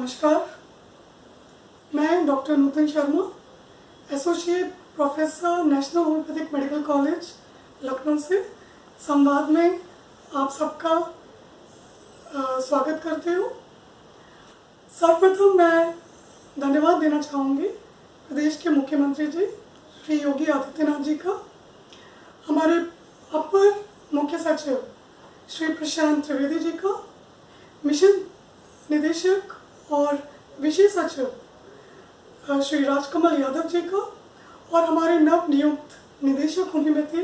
नमस्कार, मैं doctor Nutan Sharma, associate professor national homeopathic medical college Lucknow से संवाद में आप सबका स्वागत करते हूँ। सर्वप्रथम मैं धन्यवाद देना चाहूँगी प्रदेश के मुख्यमंत्री जी श्री योगी आदित्यनाथ जी का, हमारे अपर मुख्य सचिव श्री प्रशांत त्रिवेदी जी का, मिशन निदेशक और विशेष सचिव श्री राजकमल यादव जी का और हमारे नव नियुक्त निदेशक homeopathy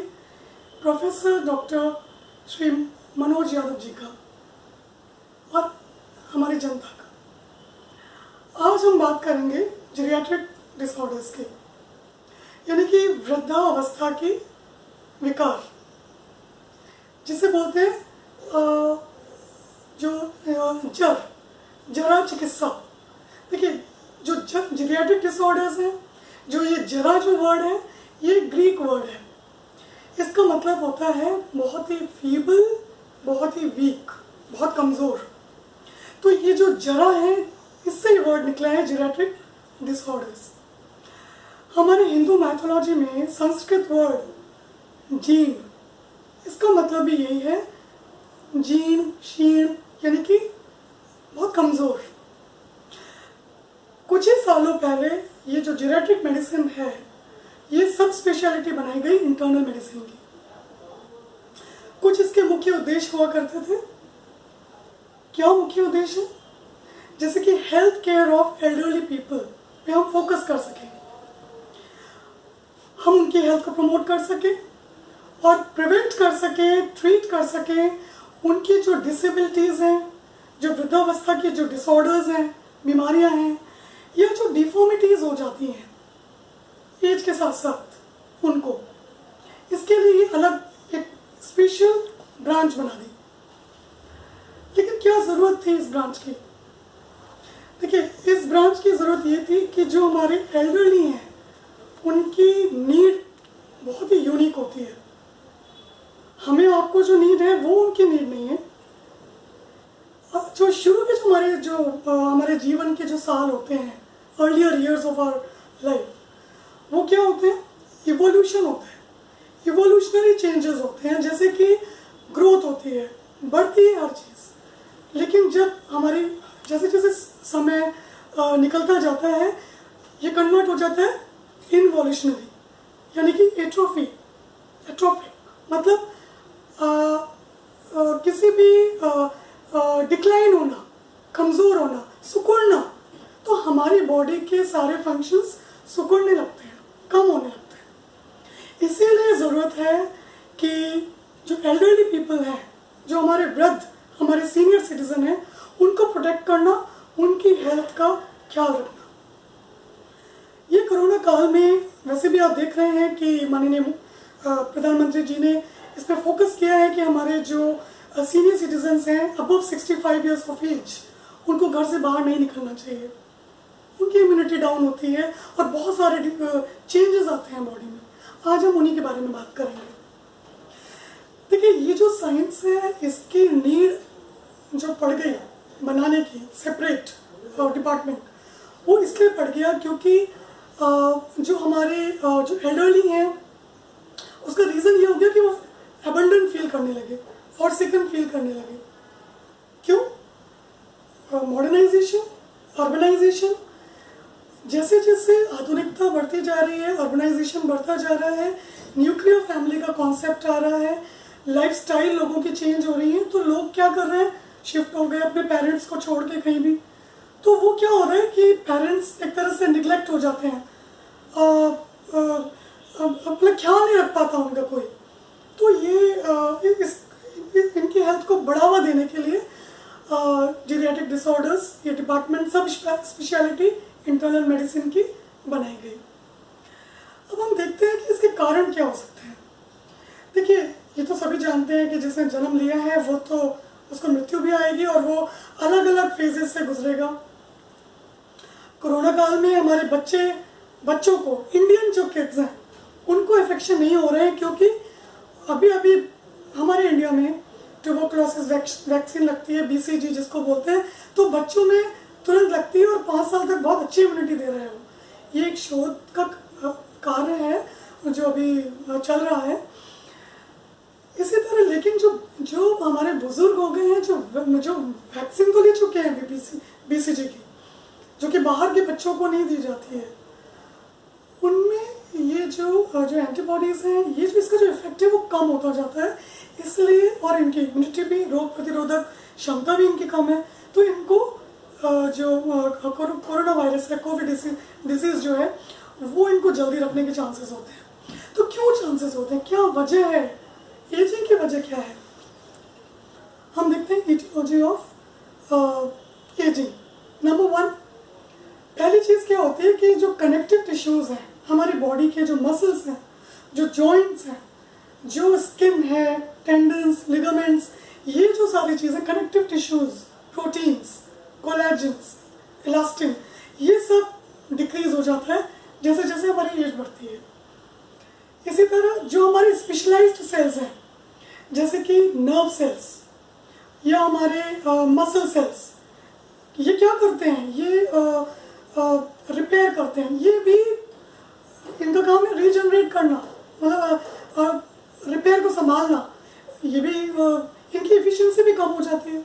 professor doctor Shri Manoj Yadav ji का और हमारी जनता का। आज हम बात करेंगे जीरियाट्रिक डिसऑर्डर्स की, यानी कि वृद्धावस्था की विकार, जिसे बोलते हैं जो जरा चिकित्सा। देखिए, जो जीरियाट्रिक डिसऑर्डर्स हैं, जो ये जरा जो वर्ड है, ये ग्रीक वर्ड है। इसका मतलब होता है बहुत ही फीबल, बहुत ही वीक, बहुत कमज़ोर। तो ये जो जरा है, इससे ये वर्ड निकला है जीरियाट्रिक डिसऑर्डर्स। हमारे हिंदू मैथोलॉजी में संस्कृत वर्ड जीन, इसका मतलब भी यही है, जीन शीण, यानी कि बहुत कमज़ोर। कुछ ही सालों पहले ये जो जीरियाट्रिक मेडिसिन है, ये सब स्पेशलिटी बनाई गई इंटरनल मेडिसिन की। कुछ इसके मुख्य उद्देश्य हुआ करते थे। क्या मुख्य उद्देश्य है? जैसे कि health care of elderly people पे हम फोकस कर सकें, हम उनकी हेल्थ को प्रमोट कर सकें और प्रिवेंट कर सकें, ट्रीट कर सकें उनकी जो डिसेबिलिटीज़ हैं, जो वृद्धावस्था की जो डिसऑर्डर्स हैं, बीमारियां हैं, या जो डिफॉर्मिटीज़ हो जाती हैं एज के साथ साथ उनको, इसके लिए अलग एक स्पेशल ब्रांच बना दी। लेकिन क्या ज़रूरत थी इस ब्रांच की? देखिए, इस ब्रांच की ज़रूरत ये थी कि जो हमारे एल्डरली हैं, उनकी नीड बहुत ही यूनिक होती है। हमें आपको जो नीड है वो उनकी नीड नहीं है। जो शुरू के जो हमारे जीवन के जो साल होते हैं, earlier years of our life, वो क्या होते हैं? इवोल्यूशन होता है, इवोल्यूशनरी चेंजेस होते हैं, जैसे कि ग्रोथ होती है, बढ़ती है हर चीज़। लेकिन जब हमारी जैसे जैसे समय निकलता जाता है, ये कन्वर्ट हो जाता है इनवोल्यूशनरी, यानी कि एट्रोफिक, मतलब किसी भी डिक्लाइन होना, कमज़ोर होना, सिकुड़ना। तो हमारी बॉडी के सारे फंक्शंस सिकुड़ने लगते हैं, कम होने लगते हैं। इसीलिए ज़रूरत है कि जो एल्डरली पीपल हैं, जो हमारे वृद्ध, हमारे सीनियर सिटीज़न हैं, उनको प्रोटेक्ट करना, उनकी हेल्थ का ख्याल रखना। ये कोरोना काल में वैसे भी आप देख रहे हैं कि माननीय प्रधानमंत्री जी ने इस पर फोकस किया है कि हमारे जो सीनियर सिटीजन्स हैं अबव 65 ईयर्स ऑफ एज, उनको घर से बाहर नहीं निकलना चाहिए। उनकी इम्यूनिटी डाउन होती है और बहुत सारे चेंजेस आते हैं बॉडी में। आज हम उन्हीं के बारे में बात करेंगे। देखिए, ये जो साइंस है, इसकी नीड जो पड़ गई बनाने की सेपरेट डिपार्टमेंट, वो इसलिए पड़ गया क्योंकि जो हमारे जो एल्डरली हैं, उसका रीज़न ये हो गया कि वो अबंडन फील करने लगे, फॉरसिकन फील करने लगे। क्यों? मॉडर्नाइजेशन, अर्बनाइजेशन, जैसे जैसे आधुनिकता बढ़ती जा रही है, अर्बनाइजेशन बढ़ता जा रहा है, न्यूक्लियर फैमिली का कॉन्सेप्ट आ रहा है, लाइफस्टाइल लोगों की चेंज हो रही है, तो लोग क्या कर रहे हैं? शिफ्ट हो गए अपने पेरेंट्स को छोड़ के कहीं भी। तो वो क्या हो रहा है कि पेरेंट्स एक तरह से निगलेक्ट हो जाते हैं, अपना ख्याल नहीं रख पाता उनका कोई। तो ये इनकी हेल्थ को बढ़ावा देने के लिए जीरियाट्रिक डिसऑर्डर्स ये डिपार्टमेंट सब स्पेशलिटी इंटरनल मेडिसिन की बनाई गई। अब हम देखते हैं कि इसके कारण क्या हो सकते हैं। देखिए, ये तो सभी जानते हैं कि जिसने जन्म लिया है वो तो उसको मृत्यु भी आएगी और वो अलग अलग फेजेस से गुजरेगा। कोरोना काल में हमारे बच्चों को, इंडियन जो किड्स हैं, उनको इन्फेक्शन नहीं हो रहे हैं क्योंकि अभी हमारे इंडिया में ट्यूबरकुलोसिस वैक्सीन लगती है, BCG जिसको बोलते हैं। तो बच्चों में तुरंत लगती है और 5 साल तक बहुत अच्छी इम्यूनिटी दे रहा है वो। ये एक शोध का कार्य है जो अभी चल रहा है। इसी तरह लेकिन जो हमारे बुजुर्ग हो गए हैं, जो वैक्सीन तो ले चुके हैं BCG की, जो कि बाहर के बच्चों को नहीं दी जाती है, उनमें ये जो एंटीबॉडीज़ हैं, ये जो इसका जो इफेक्ट है वो कम होता जाता है। इसलिए और इनकी इम्यूनिटी भी, रोग प्रतिरोधक क्षमता भी इनकी कम है, तो इनको जो कोरोना वायरस है, कोविड डिसीज़ जो है वो इनको जल्दी रखने के चांसेस होते हैं। तो क्यों चांसेस होते हैं, क्या वजह है, एजिंग की वजह क्या है? हम देखते हैं ईटियोलॉजी ऑफ एजिंग। नंबर 1, पहली चीज़ क्या होती है कि जो कनेक्टिव टिश्यूज़ हैं हमारी बॉडी के, जो मसल्स हैं, जो जॉइंट्स हैं, जो स्किन है, टेंडन्स, लिगामेंट्स, ये जो सारी चीज़ें कनेक्टिव टिश्यूज़, प्रोटीन्स, कोलेजन्स, इलास्टिन, ये सब डिक्रीज हो जाता है जैसे जैसे हमारी एज बढ़ती है। इसी तरह जो हमारे स्पेशलाइज्ड सेल्स हैं, जैसे कि नर्व सेल्स या हमारे मसल सेल्स, ये क्या करते हैं, ये रिपेयर करते हैं। ये भी इनका काम है रीजनरेट करना, मतलब रिपेयर को संभालना। ये भी इनकी एफिशिएंसी भी कम हो जाती है।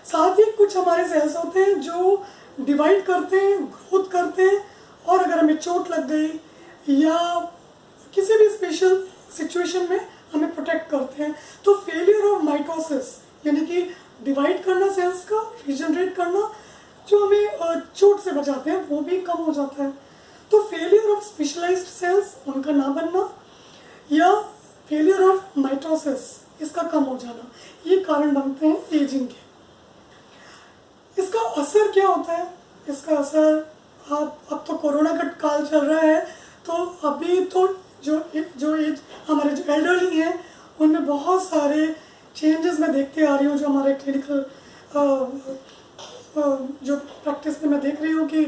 साथ ही कुछ हमारे सेल्स होते हैं जो डिवाइड करते हैं, ग्रोथ करते हैं, और अगर हमें चोट लग गई या किसी भी स्पेशल सिचुएशन में हमें प्रोटेक्ट करते हैं। तो फेलियर ऑफ माइटोसिस, यानी कि डिवाइड करना सेल्स का, रीजनरेट करना, जो हमें चोट से बचाते हैं, वो भी कम हो जाता है। तो फेलियर ऑफ स्पेशलाइज्ड सेल्स, उनका ना बनना, या फेलियर ऑफ माइटोसिस, इसका कम हो जाना, ये कारण बनते हैं एजिंग के। इसका असर क्या होता है? इसका असर अब तो कोरोना का काल चल रहा है, तो अभी तो जो एज हमारे जो एल्डरली हैं उनमें बहुत सारे चेंजेस मैं देखते आ रही हूँ। जो हमारे क्लिनिकल जो प्रैक्टिस में मैं देख रही हूँ कि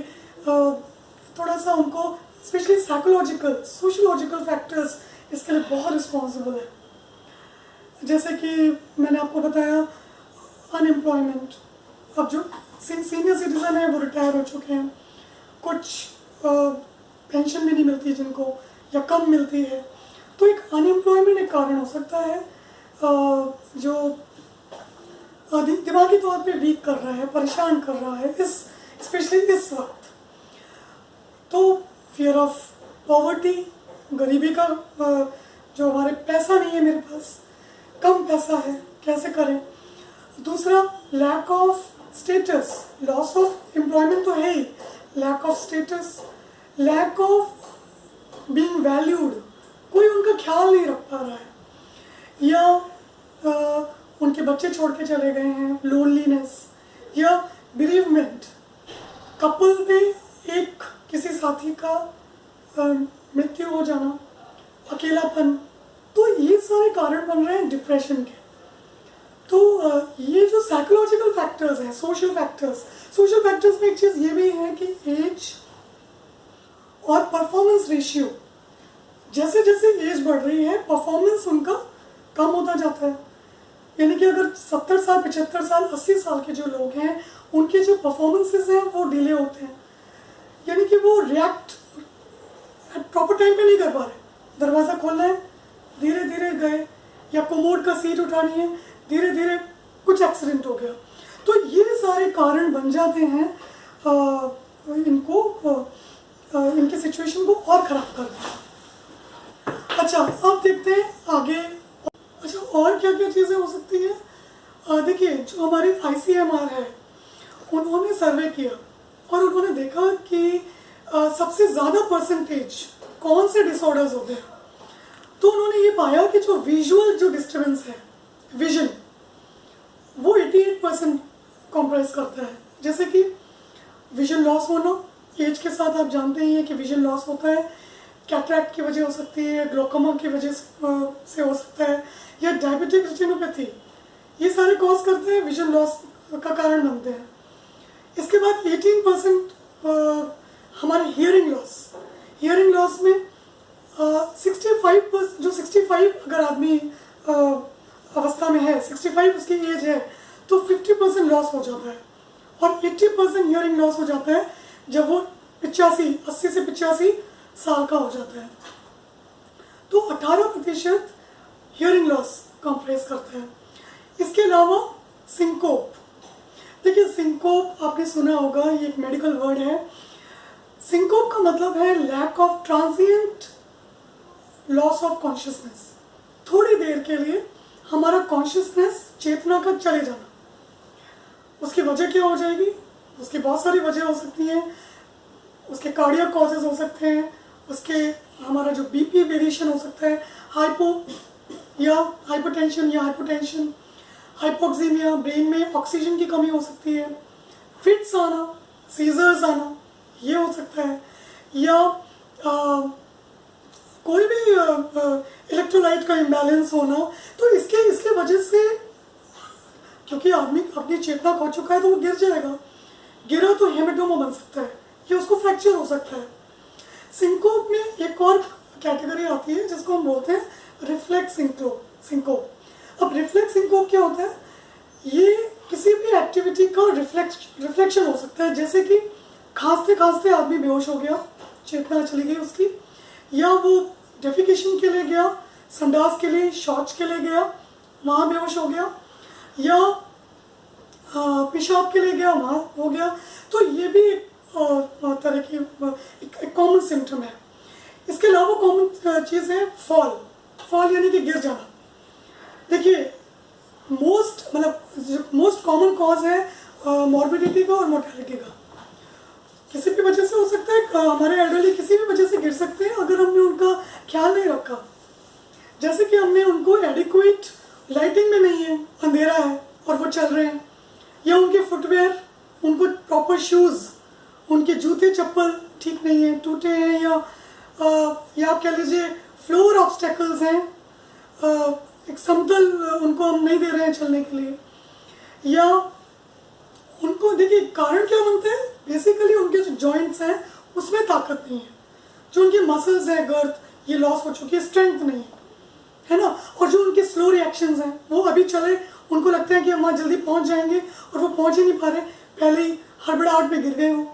थोड़ा सा उनको स्पेशली साइकोलॉजिकल, सोशोलॉजिकल फैक्टर्स इसके लिए बहुत रिस्पॉन्सिबल है। जैसे कि मैंने आपको बताया अनएम्प्लॉयमेंट, अब जो सीनियर सिटीजन है वो रिटायर हो चुके हैं, कुछ पेंशन भी नहीं मिलती जिनको, या कम मिलती है, तो एक अनएम्प्लॉयमेंट एक कारण हो सकता है जो दिमागी तौर पे वीक कर रहा है, परेशान कर रहा है इस स्पेशली इस वक्त। तो फियर ऑफ पॉवर्टी, गरीबी का, जो हमारे पैसा नहीं है, मेरे पास कम पैसा है, कैसे करें। दूसरा lack of status, loss of employment तो है ही, lack of status, lack of being valued, कोई उनका ख्याल नहीं रख पा रहा है, या उनके बच्चे छोड़ के चले गए हैं, लोनलीनेस, या बिरीवमेंट, कपल में एक किसी साथी का मृत्यु हो जाना, अकेलापन, तो ये सारे कारण बन रहे हैं डिप्रेशन के। तो ये जो साइकोलॉजिकल फैक्टर्स हैं, सोशल फैक्टर्स में एक चीज़ ये भी है कि एज और परफॉर्मेंस रेशियो, जैसे जैसे एज बढ़ रही है परफॉर्मेंस उनका कम होता जाता है। यानी कि अगर 70 साल, 75 साल, 80 साल के जो लोग हैं, उनके जो परफॉर्मेंसेस हैं वो डिले होते हैं, यानी कि वो रिएक्ट प्रॉपर टाइम पे नहीं कर पा रहे। दरवाज़ा खोलना है, धीरे धीरे गए, या कोमोड का सीट उठानी है, धीरे धीरे कुछ एक्सीडेंट हो गया। तो ये सारे कारण बन जाते हैं इनके सिचुएशन को और ख़राब कर दें। अच्छा, अब देखते हैं आगे। अच्छा, और क्या क्या चीज़ें हो सकती हैं? देखिए, जो हमारी ICMR है, उन्होंने सर्वे किया और उन्होंने देखा कि सबसे ज़्यादा परसेंटेज कौन से डिसऑर्डर्स होते हैं। तो उन्होंने ये पाया कि जो विजुअल जो डिस्टर्बेंस है, विजन, वो 88% कॉम्प्राइज करता है। जैसे कि विजन लॉस होना, एज के साथ आप जानते ही हैं कि विजन लॉस होता है, कैटरैक्ट की वजह हो सकती है, ग्लोकोमा की वजह से हो सकता है, या डायबिटिक रेटिनोपैथी, ये सारे कॉज करते हैं, विजन लॉस का कारण बनते हैं। इसके बाद 18% हमारे हियरिंग लॉस में 65%, जो 65 अगर आदमी अवस्था में है, 65 उसकी एज है, तो 50% लॉस हो जाता है। और 80% हियरिंग लॉस हो जाता है जब वो 80 से 85 साल का हो जाता है। तो 18% हियरिंग लॉस कंप्रेस करता है। इसके अलावा सिंकोप, देखिए सिंकोप आपने सुना होगा, ये एक मेडिकल वर्ड है। सिंकोप का मतलब है lack of transient loss of consciousness, थोड़ी देर के लिए हमारा कॉन्शियसनेस, चेतना का चले जाना। उसकी वजह क्या हो जाएगी? उसकी बहुत सारी वजह हो सकती हैं, उसके कार्डियक कॉजेज हो सकते हैं, उसके हमारा जो बीपी वेरिएशन हो सकता है, हाइपोटेंशन या हाइपोटेंशन, हाइपोक्सीमिया, ब्रेन में ऑक्सीजन की कमी हो सकती है, फिट्स आना, सीजर्स आना, ये हो सकता है, या कोई भी इलेक्ट्रोलाइट का इम्बैलेंस होना। तो इसके वजह से, क्योंकि आदमी अपनी चेतना खो चुका है तो वो गिर जाएगा, गिरा तो हेमेटोमा बन सकता है या उसको फ्रैक्चर हो सकता है। सिंकोप में एक और कैटेगरी आती है जिसको हम बोलते हैं रिफ्लेक्स सिंकोप। अब रिफ्लेक्स सिंकोप क्या होता है? ये किसी भी एक्टिविटी का रिफ्लेक्शन हो सकता है, जैसे कि खांसते खांसते आदमी बेहोश हो गया, चेतना चली गई उसकी, या वो डेफिकेशन के लिए गया, संडास के लिए, शौच के लिए गया, वहाँ बेहोश हो गया, या पेशाब के लिए गया, वहाँ हो गया। तो ये भी एक तरह की एक कॉमन सिम्टम है। इसके अलावा कॉमन चीज़ है फॉल यानी कि गिर जाना। देखिए मोस्ट कॉमन कॉज है मॉर्बिडिटी का और मोर्टेलिटी का। किसी भी वजह से हो सकता है, हमारे एल्डरली किसी भी वजह से गिर सकते हैं अगर हमने उनका ख्याल नहीं रखा। जैसे कि हमने उनको एडिक्वेट लाइटिंग में नहीं है, अंधेरा है और वो चल रहे हैं, या उनके फुटवेयर, उनको प्रॉपर शूज़, उनके जूते चप्पल ठीक नहीं है, टूटे हैं, या आप कह लीजिए फ्लोर ऑब्स्टेकल्स हैं, एक समतल उनको हम नहीं दे रहे हैं चलने के लिए, या उनको देखिए कारण क्या बनते हैं? बेसिकली उनके जो जॉइंट्स हैं उसमें ताकत नहीं है, जो उनके मसल्स हैं, गर्द ये लॉस हो चुकी है, स्ट्रेंथ नहीं है ना, और जो उनके स्लो रिएक्शंस हैं, वो अभी चले, उनको लगता है कि हम वहाँ जल्दी पहुँच जाएंगे और वो पहुँच ही नहीं पा रहे, पहले ही हड़बड़ाहट में गिर गए हो।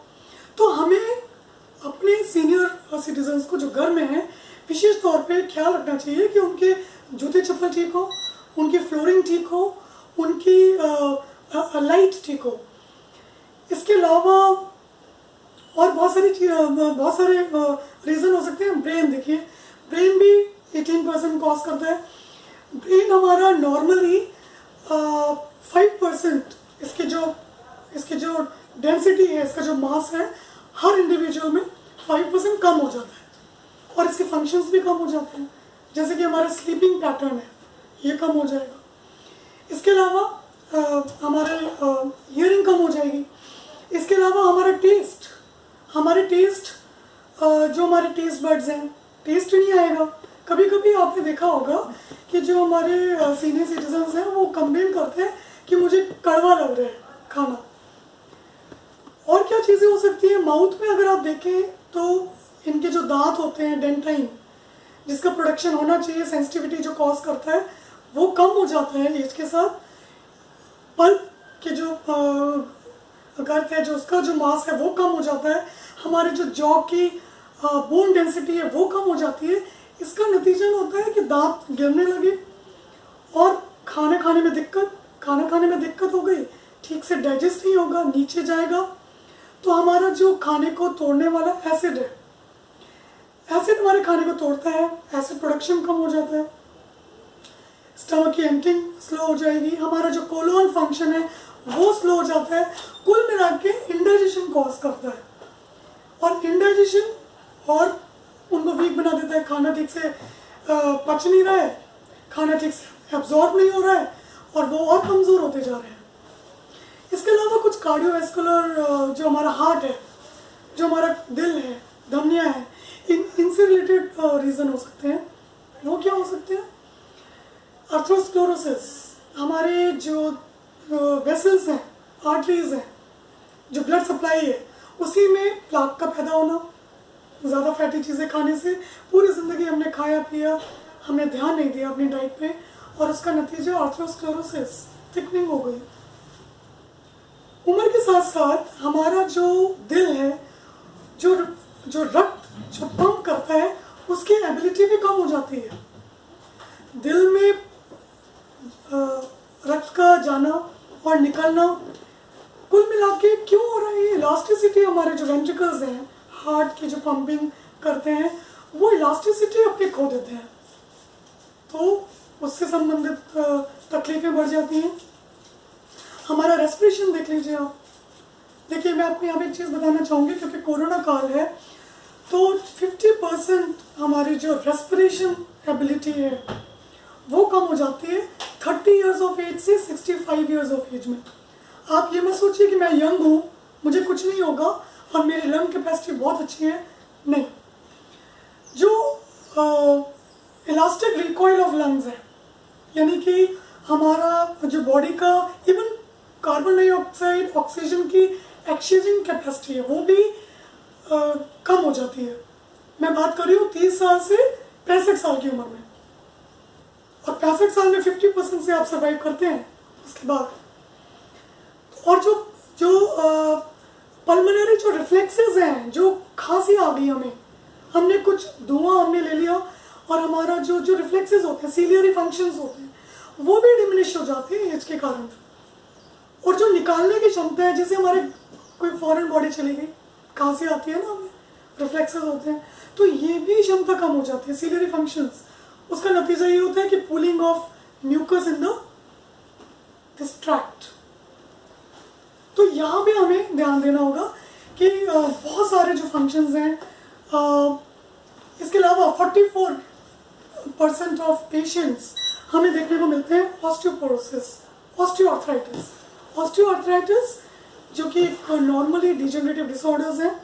तो हमें अपने सीनियर सिटीजन्स को जो घर में हैं विशेष तौर पे ख्याल रखना चाहिए कि उनके जूते चप्पल ठीक हो, उनकी फ्लोरिंग ठीक हो, उनकी लाइट ठीक हो। इसके अलावा और बहुत सारे रीज़न हो सकते हैं। ब्रेन, देखिए ब्रेन भी 18% कॉज करता है। ब्रेन हमारा नॉर्मली 5%, इसकी जो डेंसिटी है, इसका जो मास है, हर इंडिविजुअल में 5% कम हो जाता है और इसके फंक्शंस भी कम हो जाते हैं। जैसे कि हमारा स्लीपिंग पैटर्न है, ये कम हो जाएगा। इसके अलावा हमारे हियरिंग कम हो जाएगी। इसके अलावा हमारे टेस्ट जो हमारे टेस्ट बर्ड्स हैं, टेस्ट नहीं आएगा। कभी कभी आपने देखा होगा कि जो हमारे सीनियर सिटीजन्स हैं वो कंप्लेन करते हैं कि मुझे कड़वा लग रहा है खाना। और क्या चीज़ें हो सकती हैं? माउथ में अगर आप देखें तो इनके जो दांत होते हैं, डेंटाइन, जिसका प्रोडक्शन होना चाहिए, सेंसिटिविटी जो कॉज करता है, वो कम हो जाता है एज के साथ। पल्प के जो गर्थ है, जो उसका जो मास है वो कम हो जाता है। हमारे जो जॉ की बोन डेंसिटी है वो कम हो जाती है। इसका नतीजा होता है कि दांत गिरने लगे और खाना खाने में दिक्कत हो गई, ठीक से डाइजेस्ट नहीं होगा, नीचे जाएगा। तो हमारा जो खाने को तोड़ने वाला एसिड है, एसिड हमारे खाने को तोड़ता है, एसिड प्रोडक्शन कम हो जाता है, स्टमक की एम्पटिंग स्लो हो जाएगी, हमारा जो कोलोन फंक्शन है वो स्लो हो जाता है। कुल मिला के इंडाइजेशन कॉज करता है, और इंडाइजेशन और उनको वीक बना देता है। खाना ठीक से पच नहीं रहा है, खाना ठीक से एब्जॉर्ब नहीं हो रहा है और वो और कमज़ोर होते जा रहे हैं। इसके अलावा कुछ कार्डियोवैस्कुलर जो हमारा हार्ट है, जो हमारा दिल है, धमनियाँ हैं, इनसे रिलेटेड रीज़न हो सकते हैं। वो क्या हो सकते हैं? अर्थरोस्क्लेरोसिस, हमारे जो वेसल्स हैं, आर्टरीज हैं, जो ब्लड सप्लाई है, उसी में प्लाक का पैदा होना, ज़्यादा फैटी चीज़ें खाने से। पूरी ज़िंदगी हमने खाया पिया, हमने ध्यान नहीं दिया अपनी डाइट पे, और उसका नतीजा अर्थरोस्क्लेरोसिस, थिकनिंग हो गई। उम्र के साथ साथ हमारा जो दिल है, जो जो रक्त जो पंप करता है, उसकी एबिलिटी भी कम हो जाती है। दिल में रक्त का जाना और निकलना कुल मिला के क्यों हो रहा है? इलास्टिसिटी, हमारे जो वेंट्रिकल्स हैं, हार्ट की जो पंपिंग करते हैं, वो इलास्टिसिटी अपने खो देते हैं, तो उससे संबंधित तकलीफें बढ़ जाती हैं। हमारा रेस्पिरेशन देख लीजिए आप। देखिए, मैं आपको यहाँ पे एक चीज़ बताना चाहूँगी, क्योंकि कोरोना काल है, तो 50% हमारी जो रेस्पिरेशन एबिलिटी है वो कम हो जाती है 30 इयर्स ऑफ एज से 65 इयर्स ऑफ एज में। आप ये मत सोचिए कि मैं यंग हूँ, मुझे कुछ नहीं होगा और मेरी लंग कैपेसिटी बहुत अच्छी है, नहीं। जो इलास्टिक रिकॉइल ऑफ लंग्स है, यानी कि हमारा जो बॉडी का इवन कार्बन डाइऑक्साइड ऑक्सीजन की एक्सचेंजिंग कैपेसिटी है, वो भी कम हो जाती है। मैं बात कर रही हूँ 30 साल से 65 साल की उम्र में, और 65 साल में 50% से आप सर्वाइव करते हैं उसके बाद। और जो पल्मोनरी जो रिफ्लेक्सेस हैं, जो खांसी आ गई हमें, हमने कुछ धुआं हमने ले लिया और हमारा जो रिफ्लेक्सेस होते हैं, सीलियरी फंक्शंस होते हैं, वो भी डिमिनिश हो जाते हैं एज के कारण। और जो निकालने की क्षमता है, जैसे हमारे कोई फॉरेन बॉडी चली गई, खांसी आती है ना, हमें रिफ्लेक्सेस होते हैं, तो ये भी क्षमता कम हो जाती है, सीलियरी फंक्शंस। उसका नतीजा ये होता है कि pulling of mucus in this tract. तो यहाँ भी हमें ध्यान देना होगा कि बहुत सारे जो फंक्शंस हैं, इसके अलावा 44% ऑफ पेशेंट्स हमें देखने को मिलते हैं ऑस्टियोपोरोसिस, ऑस्टियोआर्थराइटिस। ऑस्टियोआर्थराइटिस जो कि नॉर्मली डिजेनरेटिव डिसऑर्डर्स हैं,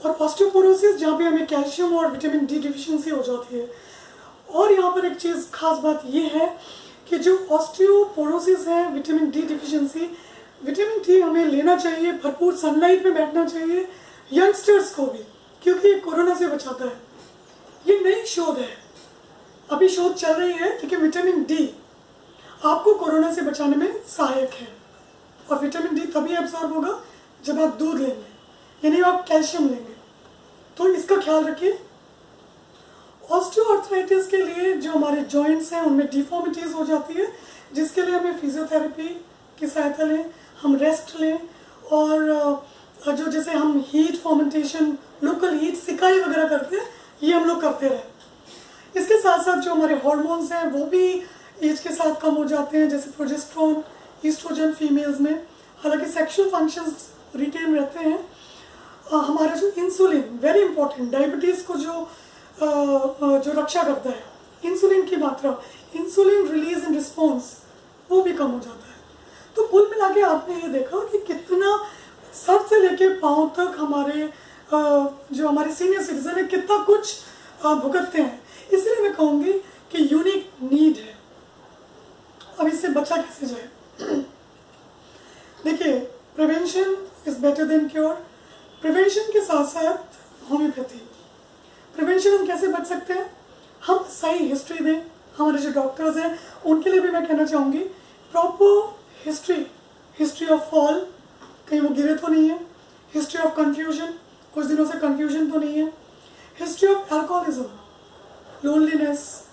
और ऑस्टियोपोरोसिस जहाँ पे हमें कैल्शियम और विटामिन डी डिफिशिएंसी हो जाती है। और यहाँ पर एक चीज़ खास बात ये है कि जो ऑस्टियोपोरोसिस है, vitamin D deficiency, vitamin D हमें लेना चाहिए, भरपूर सनलाइट में बैठना चाहिए, यंगस्टर्स को भी, क्योंकि ये कोरोना से बचाता है। ये नई शोध है, अभी शोध चल रही है, क्योंकि विटामिन डी आपको कोरोना से बचाने में सहायक है। और विटामिन डी तभी एब्जॉर्ब होगा जब आप दूध लेंगे, यानी आप कैल्शियम लेंगे, तो इसका ख्याल रखिए। ऑस्टियोआर्थराइटिस के लिए जो हमारे जॉइंट्स हैं उनमें डिफॉर्मिटीज हो जाती है, जिसके लिए हमें फिजियोथेरेपी की सहायता लें, हम रेस्ट लें, और जो जैसे हम हीट फॉर्मेंटेशन, लोकल हीट सिकाई वगैरह करते हैं, ये हम लोग करते रहे। इसके साथ साथ जो हमारे हार्मोन्स हैं वो भी एज के साथ कम हो जाते हैं, जैसे प्रोजेस्टेरोन, ईस्ट्रोजन फीमेल्स में, हालांकि सेक्सुअल फंक्शंस रिटेन रहते हैं। हमारा जो इंसुलिन, वेरी इंपॉर्टेंट, डायबिटीज़ को जो रक्षा करता है, इंसुलिन की मात्रा, इंसुलिन रिलीज इन रिस्पॉन्स, वो भी कम हो जाता है। तो कुल मिला के आपने ये देखा कि कितना सर से लेके पाँव तक हमारे जो हमारे सीनियर सिटीजन है कितना कुछ भुगतते हैं। इसलिए मैं कहूँगी कि यूनिक नीड है। अब इससे बचा कैसे जाए? देखिए, prevention is better than cure. Prevention के साथ साथ होम्योपैथी। प्रिवेंशन हम कैसे बच सकते हैं? हम सही हिस्ट्री दें। हमारे जो डॉक्टर्स हैं उनके लिए भी मैं कहना चाहूँगी, प्रॉपर हिस्ट्री ऑफ फॉल, कहीं वो गिरे तो नहीं है, हिस्ट्री ऑफ कन्फ्यूजन, कुछ दिनों से कन्फ्यूजन तो नहीं है, history of alcoholism, loneliness,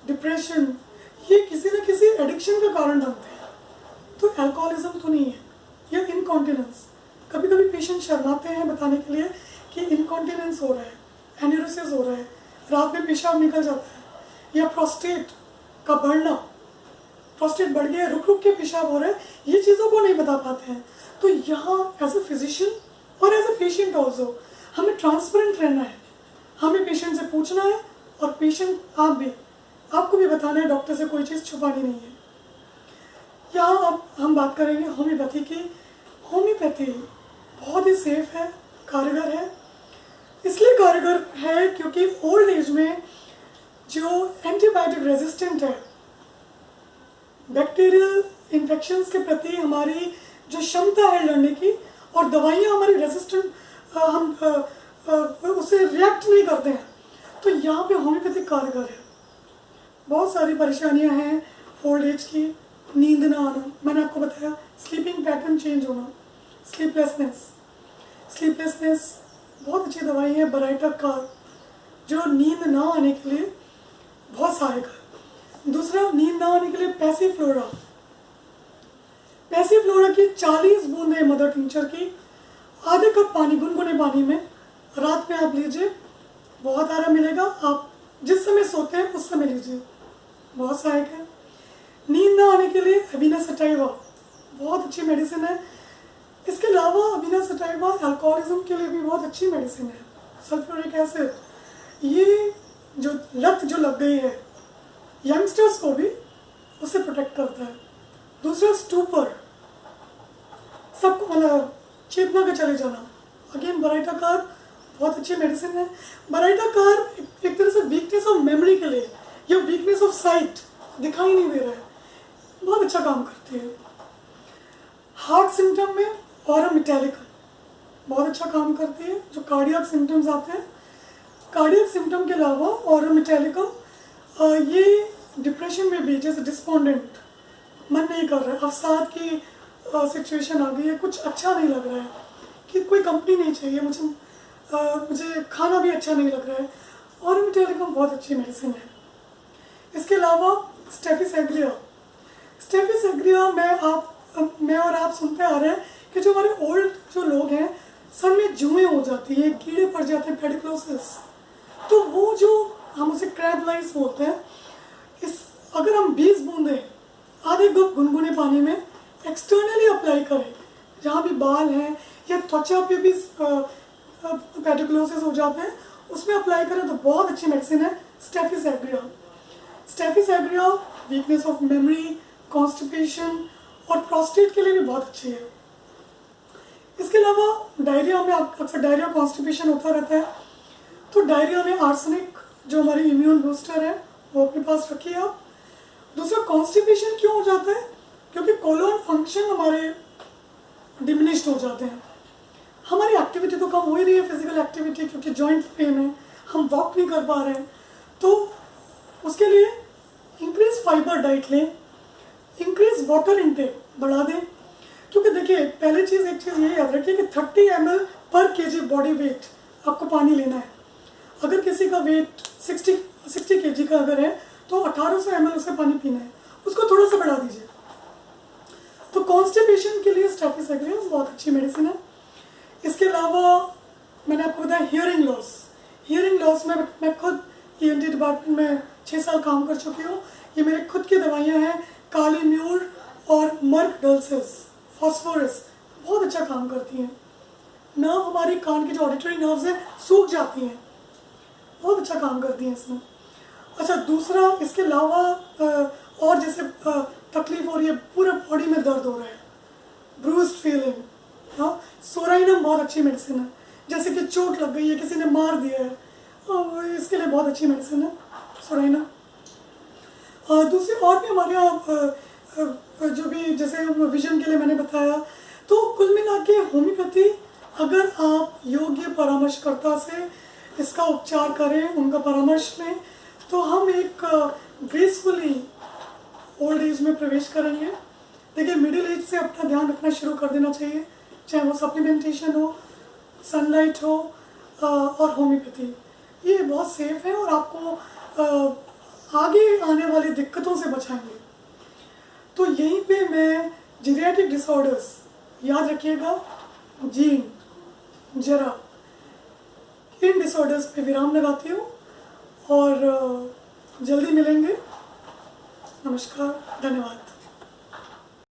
depression, ये किसी न किसी एडिक्शन का कारण बनते हैं। तो अल्कोहलिज्म तो नहीं है, या इनकॉन्टिनेंस। कभी कभी पेशेंट शर्माते हैं बताने के लिए कि इनकॉन्टिनेंस हो रहा है, एन्यूरोसिस हो रहा है, रात में पेशाब निकल जाता है, या प्रोस्टेट का बढ़ना, प्रोस्टेट बढ़ गया, रुक रुक के पेशाब हो रहा है, ये चीज़ों को नहीं बता पाते हैं। तो यहाँ एज अ फिजिशियन और एज अ पेशेंट ऑल्सो हमें ट्रांसपेरेंट रहना है। हमें पेशेंट से पूछना है, और पेशेंट आपको भी बताना है, डॉक्टर से कोई चीज़ छुपानी नहीं है। यहाँ अब हम बात करेंगे होम्योपैथी की। होम्योपैथी बहुत ही सेफ है, कारगर है। इसलिए कारगर है क्योंकि ओल्ड एज में जो एंटीबायोटिक रेजिस्टेंट है, बैक्टीरियल इन्फेक्शंस के प्रति हमारी जो क्षमता है लड़ने की, और दवाइयाँ हमारी रेजिस्टेंट, हम उससे रिएक्ट नहीं करते हैं, तो यहाँ पे होम्योपैथिक कारगर है। बहुत सारी परेशानियाँ हैं ओल्ड एज की, नींद ना आना, मैंने आपको बताया, स्लीपिंग पैटर्न चेंज होना, स्लीपलेसनेस बहुत अच्छी दवाई है। बराइटा कार जो नींद ना आने के लिए बहुत सहायक है। दूसरा, नींद ना आने के लिए पैसीफ्लोरा की 40 बूंदें मदर टिंचर की आधे कप पानी, गुनगुने पानी में रात में आप लीजिए, बहुत आराम मिलेगा। आप जिस समय सोते हैं उस समय लीजिए, बहुत सहायक है। नींद ना आने के लिए अवीना सटाइवा बहुत अच्छी मेडिसिन है। इसके अलावा अवीना सटाइवा अल्कोहलिज्म के लिए भी बहुत अच्छी मेडिसिन है। सल्फ्यूरिक एसिड, ये जो लत जो लग गई है यंगस्टर्स को भी, उससे प्रोटेक्ट करता है। दूसरा, स्टूपर, सबको मतलब चेतना का चले जाना, अगेन बराइटा कार बहुत अच्छी मेडिसिन है। बराइटा कार एक तरह से वीकनेस ऑफ मेमोरी के लिए या वीकनेस ऑफ साइट, दिखाई नहीं दे रहा है, बहुत अच्छा काम करती है। हार्ट सिम्टम में ऑरम मेटालिकम बहुत अच्छा काम करती है। जो कार्डियक सिम्टम्स आते हैं, कार्डियक सिम्टम के अलावा ऑरम मेटालिकम ये डिप्रेशन में भी, जैसे डिस्पोंडेंट, मन नहीं कर रहा है, अवसाद की सिचुएशन आ गई है, कुछ अच्छा नहीं लग रहा है, कि कोई कंपनी नहीं चाहिए मुझे खाना भी अच्छा नहीं लग रहा है, ऑरम मेटालिकम बहुत अच्छी मेडिसिन है। इसके अलावा स्टेफिस एग्रिया मैं और आप सुनते आ रहे हैं कि जो हमारे ओल्ड जो लोग हैं, सर में जुएं हो जाती है, कीड़े पड़ जाते हैं, पेडिक्लोसिस, तो वो जो हम उसे क्रैब लाइस बोलते हैं, अगर हम 20 बूंदें आधे कप गुनगुने पानी में एक्सटर्नली अप्लाई करें, जहाँ भी बाल हैं या त्वचा पे भी पेडिक्लोसिस हो जाते हैं, उसमें अप्लाई करें तो बहुत अच्छी मेडिसिन है स्टेफिस एग्रिया। वीकनेस ऑफ मेमोरी, कॉन्स्टिपेशन और प्रोस्टेट के लिए भी बहुत अच्छी है। इसके अलावा डायरिया में अक्सर डायरिया कॉन्स्टिपेशन होता रहता है, तो डायरिया में आर्सेनिक जो हमारी इम्यून बूस्टर है वो अपने पास रखिए आप। दूसरा, कॉन्स्टिपेशन क्यों हो जाता है? क्योंकि कोलोन फंक्शन हमारे डिमिनिश्ड हो जाते हैं, हमारी एक्टिविटी तो कम हो ही रही है, फिजिकल एक्टिविटी, क्योंकि जॉइंट पेन है, हम वॉक नहीं कर पा रहे हैं, तो उसके लिए इंक्रीज फाइबर डाइट लें, इंक्रीज वाटर इनटेक बढ़ा दें। क्योंकि देखिए, पहले चीज़ एक चीज़ ये याद रखिए कि 30 ml पर kg बॉडी वेट आपको पानी लेना है। अगर किसी का वेट 60 kg का अगर है तो 1800 ml उसे पानी पीना है, उसको थोड़ा सा बढ़ा दीजिए। तो कॉन्स्टिपेशन के लिए स्टेफिस एग्रिया बहुत अच्छी मेडिसिन है। इसके अलावा मैंने आपको बताया हियरिंग लॉस में मैं खुद ENT डिपार्टमेंट में 6 साल काम कर चुकी हूँ। ये मेरे खुद की दवाइयाँ हैं, काली म्यूर और मर्क डल्सिस, फॉस्फोरस, बहुत अच्छा काम करती हैं। नर्व, हमारी कान की जो ऑडिटरी नर्व्स हैं सूख जाती हैं, बहुत अच्छा काम करती हैं इसमें। अच्छा, दूसरा, इसके अलावा और जैसे तकलीफ हो रही है, पूरे बॉडी में दर्द हो रहा है, ब्रूस्ड फीलिंग, हाँ, सोराइनम बहुत अच्छी मेडिसिन है। जैसे कि चोट लग गई है, किसी ने मार दिया है, इसके लिए बहुत अच्छी मेडिसिन है सोराइनम। दूसरी और भी हमारे यहाँ जो भी, जैसे विजन के लिए मैंने बताया, तो कुल मिला के होम्योपैथी, अगर आप योग्य परामर्शकर्ता से इसका उपचार करें, उनका परामर्श लें, तो हम एक ग्रेसफुली ओल्ड एज में प्रवेश करेंगे। देखिए, मिडिल एज से अपना ध्यान रखना शुरू कर देना चाहिए, चाहे वो सप्लीमेंटेशन हो, सनलाइट हो और होम्योपैथी, ये बहुत सेफ है और आपको आगे आने वाली दिक्कतों से बचाएंगे। तो यहीं पे मैं जीरियाट्रिक डिसऑर्डर्स, याद रखिएगा, जीन, जरा, इन डिसऑर्डर्स पे विराम लगाती हूँ और जल्दी मिलेंगे। नमस्कार, धन्यवाद।